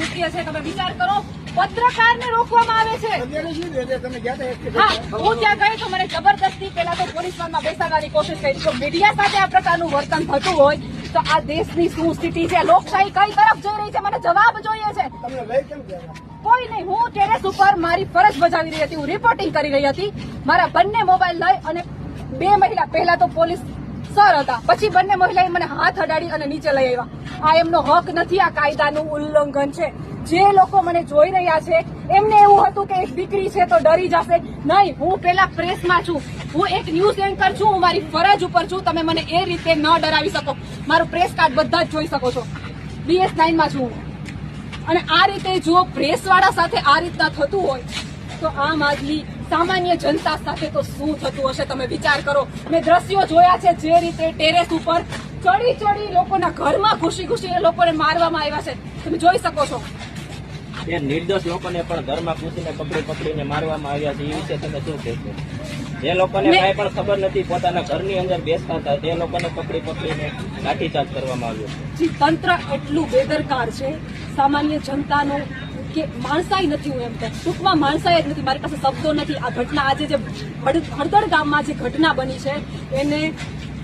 કૃત્ય છે. તમે વિચાર કરો, પત્રકારને રોકવામાં આવે છે. હા, હું ત્યાં ગઈ તો મને જબરદસ્તી પેલા તો પોલીસ વાનમાં બેસાડવાની કોશિશ કરી. જો મીડિયા સાથે આ પ્રકારનું વર્તન થતું હોય તો આ દેશની શું સ્થિતિ છે? લોકશાહી કઈ તરફ જઈ રહી છે? મને જવાબ જોઈએ છે. કોઈ નહીં, હું ટેરેસ ઉપર મારી ફરજ બજાવી રહી હતી, હું રિપોર્ટિંગ કરી રહી હતી. મારા બંને મોબાઈલ લઈ અને બે મહિલા, પહેલા તો પોલીસ સર હતા, પછી બંને મહિલાએ મને હાથ અડાડી અને નીચે લઈ આવ્યા. આ એમનો હક નથી, આ કાયદાનું ઉલ્લંઘન છે. જે લોકો મને જોઈ રહ્યા છે એમને એવું હતું કે એક દીકરી છે તો ડરી જશે. નહીં, હું પેલા પ્રેસમાં છું, હું એક ન્યૂઝ એન્કર છું, હું મારી ફરજ ઉપર છું. તમે મને એ રીતે ન ડરાવી શકો. મારું પ્રેસ કાર્ડ બધા જ જોઈ શકો છો. DS9 માં છું અને આ રીતે જો પ્રેસવાળા સાથે આ રીતના થતું હોય તો આમ આદમી સામાન્ય જનતા સાથે તો શું થતું હશે? તમે વિચાર કરો. મેં દ્રશ્યો જોયા છે જે રીતે ટેરેસ ઉપર ચડી લોકોના ઘરમાં ઘૂસી એ લોકોને મારવામાં આવ્યા છે. તમે જોઈ શકો છો. એ નિર્દોષ લોકોને પણ ઘરમાં ઘૂસીને પકડીને મારવામાં આવ્યા છે. એ વિશે તમે શું કહેશો? જે લોકોને કઈ પણ ખબર નથી, પોતાના ઘરની અંદર બેસતા હતા, તે લોકોને પકડીને લાઠીચાર્જ કરવામાં આવ્યો છે. તંત્ર એટલું બેદરકાર છે સામાન્ય જનતાનું કે માણસાઈ નથી. હું એમ કહું, ટૂંકમાં માણસાઈ જ નથી. મારી પાસે શબ્દો નથી. આ ઘટના આજે જે હળદર ગામમાં જે ઘટના બની છે એને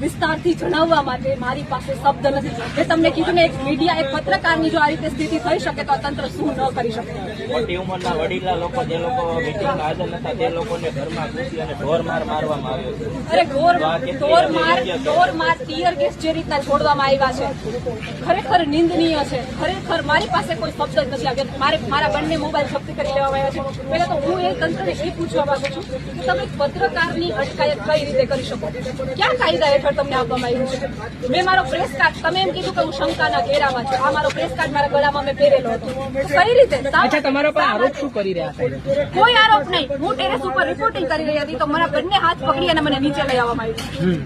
વિસ્તારથી જણાવવા માટે મારી પાસે શબ્દ નથી. મેં તમને કીધું ને, એક મીડિયા, એક પત્રકારની જો આ રીતે સ્થિતિ થઈ શકે તો આ તંત્ર શું ન કરી શકે? મોટી ઉંમરના વડીલા લોકો, જે લોકો મીટિંગમાં હાજર નતા, તે લોકોને ઘરમાં ઘૂસી અને ઢોરમાર મારવામાં આવ્યો છે. અરે ઢોરમાર ટીયર ગેસ જે રીતના છોડવામાં આવ્યા છે, ખરેખર નિંદનીય છે. ખરેખર મારી પાસે કોઈ શબ્દ જ નથી આવ્યો. મારા બંને મોબાઈલ જપ્ત કરી લેવામાં આવ્યા છે. પહેલા તો હું એ તંત્રને એ પૂછવા માંગુ છું કે તમે પત્રકારની અટકાયત કઈ રીતે કરી શકો? ક્યાં કાયદા હેઠળ તમને આપવામાં આવ્યું છે? મેં મારો પ્રેસ કાર્ડ, તમે એમ કીધું કે હું શંકાના ઘેરામાં છું. આ મારો પ્રેસ કાર્ડ મારા ગળામાં મેં પહેરેલો હતો. કઈ રીતે? તમારા પર આરોપ શું કરી રહ્યા છે? કોઈ આરોપ નહીં. હું ટેરેસ ઉપર રિપોર્ટિંગ કરી રહી હતી તો મારા બંને હાથ પકડી અને મને નીચે લઈ આવવામાં આવ્યું.